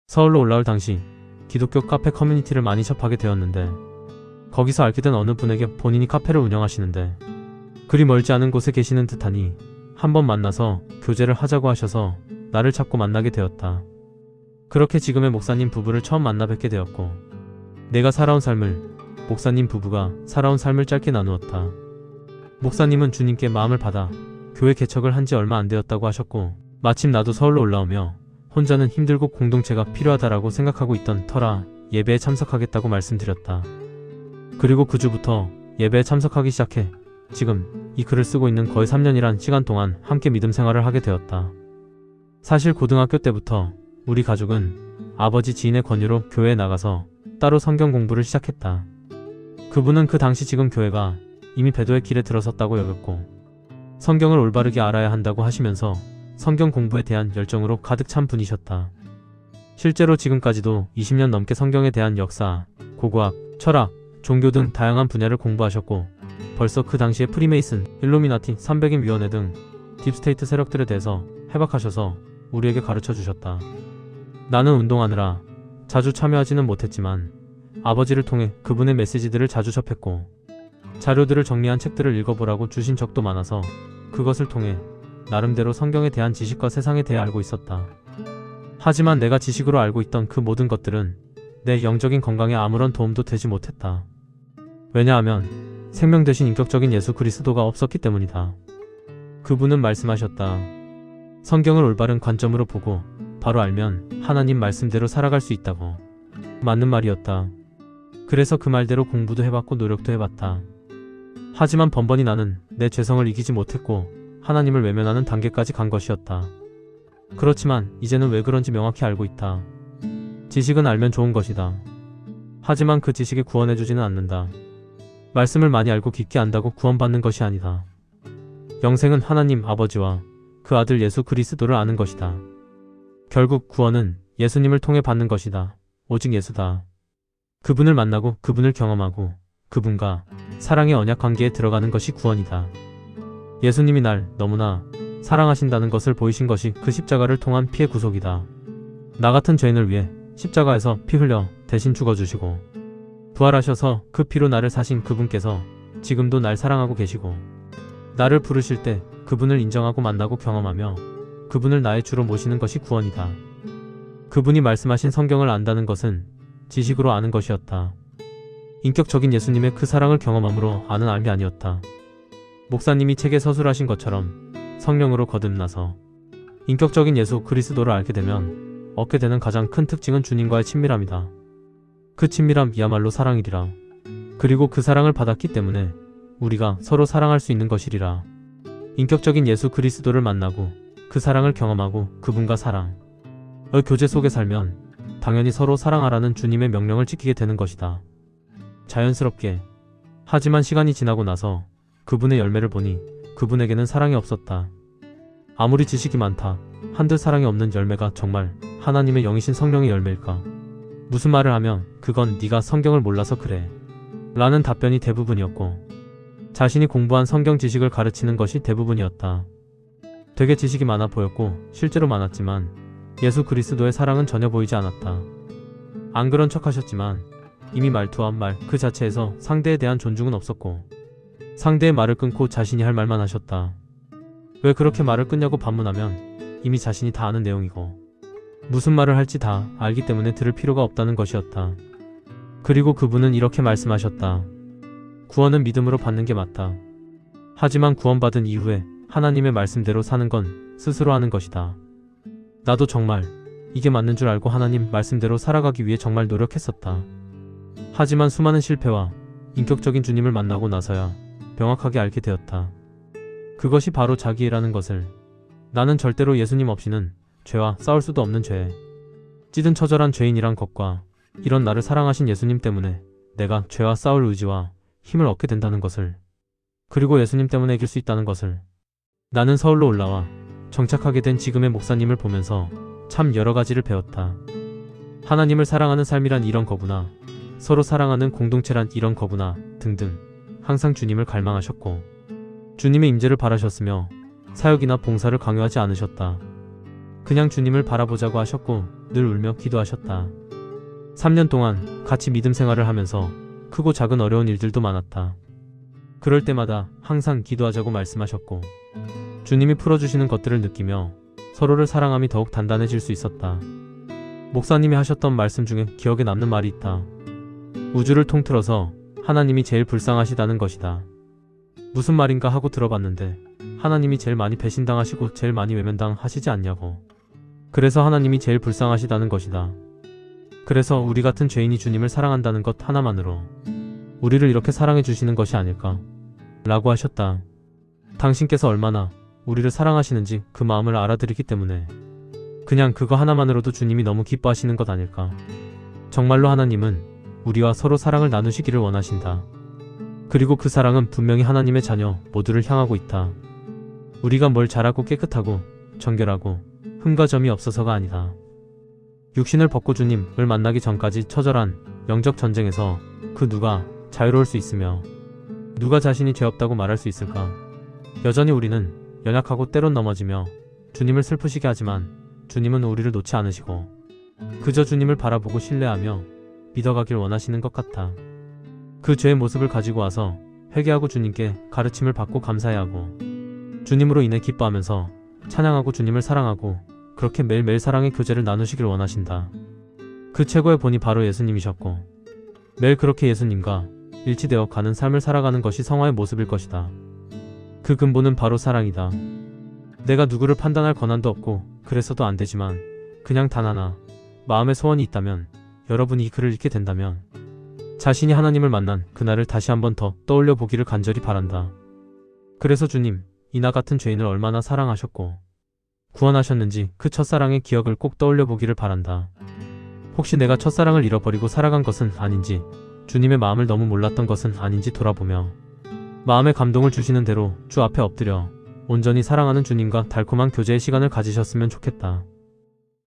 서울로 올라올 당시 기독교 카페 커뮤니티를 많이 접하게 되었는데 거기서 알게 된 어느 분에게 본인이 카페를 운영하시는데 그리 멀지 않은 곳에 계시는 듯하니 한번 만나서 교제를 하자고 하셔서 나를 찾고 만나게 되었다. 그렇게 지금의 목사님 부부를 처음 만나 뵙게 되었고 내가 살아온 삶을 목사님 부부가 살아온 삶을 짧게 나누었다. 목사님은 주님께 마음을 받아 교회 개척을 한 지 얼마 안 되었다고 하셨고 마침 나도 서울로 올라오며 혼자는 힘들고 공동체가 필요하다라고 생각하고 있던 터라 예배에 참석하겠다고 말씀드렸다. 그리고 그 주부터 예배에 참석하기 시작해 지금 이 글을 쓰고 있는 거의 3년이란 시간 동안 함께 믿음 생활을 하게 되었다. 사실 고등학교 때부터 우리 가족은 아버지 지인의 권유로 교회에 나가서 따로 성경 공부를 시작했다. 그분은 그 당시 지금 교회가 이미 배도의 길에 들어섰다고 여겼고 성경을 올바르게 알아야 한다고 하시면서 성경 공부에 대한 열정으로 가득 찬 분이셨다. 실제로 지금까지도 20년 넘게 성경에 대한 역사, 고고학, 철학, 종교 등 다양한 분야를 공부하셨고 벌써 그 당시에 프리메이슨, 일루미나티, 300인 위원회 등 딥스테이트 세력들에 대해서 해박하셔서 우리에게 가르쳐 주셨다. 나는 운동하느라 자주 참여하지는 못했지만 아버지를 통해 그분의 메시지들을 자주 접했고 자료들을 정리한 책들을 읽어보라고 주신 적도 많아서 그것을 통해 나름대로 성경에 대한 지식과 세상에 대해 알고 있었다. 하지만 내가 지식으로 알고 있던 그 모든 것들은 내 영적인 건강에 아무런 도움도 되지 못했다. 왜냐하면 생명 대신 인격적인 예수 그리스도가 없었기 때문이다. 그분은 말씀하셨다. 성경을 올바른 관점으로 보고 바로 알면 하나님 말씀대로 살아갈 수 있다고. 맞는 말이었다. 그래서 그 말대로 공부도 해봤고 노력도 해봤다. 하지만 번번이 나는 내 죄성을 이기지 못했고 하나님을 외면하는 단계까지 간 것이었다. 그렇지만 이제는 왜 그런지 명확히 알고 있다. 지식은 알면 좋은 것이다. 하지만 그 지식이 구원해주지는 않는다. 말씀을 많이 알고 깊게 안다고 구원받는 것이 아니다. 영생은 하나님 아버지와 그 아들 예수 그리스도를 아는 것이다. 결국 구원은 예수님을 통해 받는 것이다. 오직 예수다. 그분을 만나고 그분을 경험하고 그분과 사랑의 언약 관계에 들어가는 것이 구원이다. 예수님이 날 너무나 사랑하신다는 것을 보이신 것이 그 십자가를 통한 피의 구속이다. 나 같은 죄인을 위해 십자가에서 피 흘려 대신 죽어주시고 부활하셔서 그 피로 나를 사신 그분께서 지금도 날 사랑하고 계시고 나를 부르실 때 그분을 인정하고 만나고 경험하며 그분을 나의 주로 모시는 것이 구원이다. 그분이 말씀하신 성경을 안다는 것은 지식으로 아는 것이었다. 인격적인 예수님의 그 사랑을 경험함으로 아는 알이 아니었다. 목사님이 책에 서술하신 것처럼 성령으로 거듭나서 인격적인 예수 그리스도를 알게 되면 얻게 되는 가장 큰 특징은 주님과의 친밀함이다. 그 친밀함이야말로 사랑이리라. 그리고 그 사랑을 받았기 때문에 우리가 서로 사랑할 수 있는 것이리라. 인격적인 예수 그리스도를 만나고 그 사랑을 경험하고 그분과 사랑의 교제 속에 살면 당연히 서로 사랑하라는 주님의 명령을 지키게 되는 것이다. 자연스럽게. 하지만 시간이 지나고 나서 그분의 열매를 보니 그분에게는 사랑이 없었다. 아무리 지식이 많다 한들 사랑이 없는 열매가 정말 하나님의 영이신 성령의 열매일까? 무슨 말을 하면 그건 네가 성경을 몰라서 그래 라는 답변이 대부분이었고 자신이 공부한 성경 지식을 가르치는 것이 대부분이었다. 되게 지식이 많아 보였고 실제로 많았지만 예수 그리스도의 사랑은 전혀 보이지 않았다. 안 그런 척 하셨지만 이미 말투와 말 그 자체에서 상대에 대한 존중은 없었고 상대의 말을 끊고 자신이 할 말만 하셨다. 왜 그렇게 말을 끊냐고 반문하면 이미 자신이 다 아는 내용이고 무슨 말을 할지 다 알기 때문에 들을 필요가 없다는 것이었다. 그리고 그분은 이렇게 말씀하셨다. 구원은 믿음으로 받는 게 맞다. 하지만 구원받은 이후에 하나님의 말씀대로 사는 건 스스로 하는 것이다. 나도 정말 이게 맞는 줄 알고 하나님 말씀대로 살아가기 위해 정말 노력했었다. 하지만 수많은 실패와 인격적인 주님을 만나고 나서야 명확하게 알게 되었다. 그것이 바로 자기애라는 것을. 나는 절대로 예수님 없이는 죄와 싸울 수도 없는 죄에 찌든 처절한 죄인이란 것과 이런 나를 사랑하신 예수님 때문에 내가 죄와 싸울 의지와 힘을 얻게 된다는 것을, 그리고 예수님 때문에 이길 수 있다는 것을. 나는 서울로 올라와 정착하게 된 지금의 목사님을 보면서 참 여러 가지를 배웠다. 하나님을 사랑하는 삶이란 이런 거구나. 서로 사랑하는 공동체란 이런 거구나 등등. 항상 주님을 갈망하셨고 주님의 임재를 바라셨으며 사역이나 봉사를 강요하지 않으셨다. 그냥 주님을 바라보자고 하셨고 늘 울며 기도하셨다. 3년 동안 같이 믿음 생활을 하면서 크고 작은 어려운 일들도 많았다. 그럴 때마다 항상 기도하자고 말씀하셨고 주님이 풀어주시는 것들을 느끼며 서로를 사랑함이 더욱 단단해질 수 있었다. 목사님이 하셨던 말씀 중에 기억에 남는 말이 있다. 우주를 통틀어서 하나님이 제일 불쌍하시다는 것이다. 무슨 말인가 하고 들어봤는데 하나님이 제일 많이 배신당하시고 제일 많이 외면당하시지 않냐고. 그래서 하나님이 제일 불쌍하시다는 것이다. 그래서 우리 같은 죄인이 주님을 사랑한다는 것 하나만으로 우리를 이렇게 사랑해 주시는 것이 아닐까 라고 하셨다. 당신께서 얼마나 우리를 사랑하시는지 그 마음을 알아들이기 때문에 그냥 그거 하나만으로도 주님이 너무 기뻐하시는 것 아닐까. 정말로 하나님은 우리와 서로 사랑을 나누시기를 원하신다. 그리고 그 사랑은 분명히 하나님의 자녀 모두를 향하고 있다. 우리가 뭘 잘하고 깨끗하고 정결하고 흠과 점이 없어서가 아니다. 육신을 벗고 주님을 만나기 전까지 처절한 영적 전쟁에서 그 누가 자유로울 수 있으며 누가 자신이 죄 없다고 말할 수 있을까. 여전히 우리는 연약하고 때론 넘어지며 주님을 슬프시게 하지만 주님은 우리를 놓지 않으시고 그저 주님을 바라보고 신뢰하며 믿어가길 원하시는 것 같아. 그 죄의 모습을 가지고 와서 회개하고 주님께 가르침을 받고 감사해야 하고 주님으로 인해 기뻐하면서 찬양하고 주님을 사랑하고 그렇게 매일매일 사랑의 교제를 나누시길 원하신다. 그 최고의 본이 바로 예수님이셨고 매일 그렇게 예수님과 일치되어 가는 삶을 살아가는 것이 성화의 모습일 것이다. 그 근본은 바로 사랑이다. 내가 누구를 판단할 권한도 없고 그래서도 안 되지만 그냥 단 하나 마음의 소원이 있다면 여러분이 이 글을 읽게 된다면 자신이 하나님을 만난 그날을 다시 한번 더 떠올려 보기를 간절히 바란다. 그래서 주님, 이 나 같은 죄인을 얼마나 사랑하셨고 구원하셨는지 그 첫사랑의 기억을 꼭 떠올려 보기를 바란다. 혹시 내가 첫사랑을 잃어버리고 살아간 것은 아닌지 주님의 마음을 너무 몰랐던 것은 아닌지 돌아보며 마음의 감동을 주시는 대로 주 앞에 엎드려 온전히 사랑하는 주님과 달콤한 교제의 시간을 가지셨으면 좋겠다.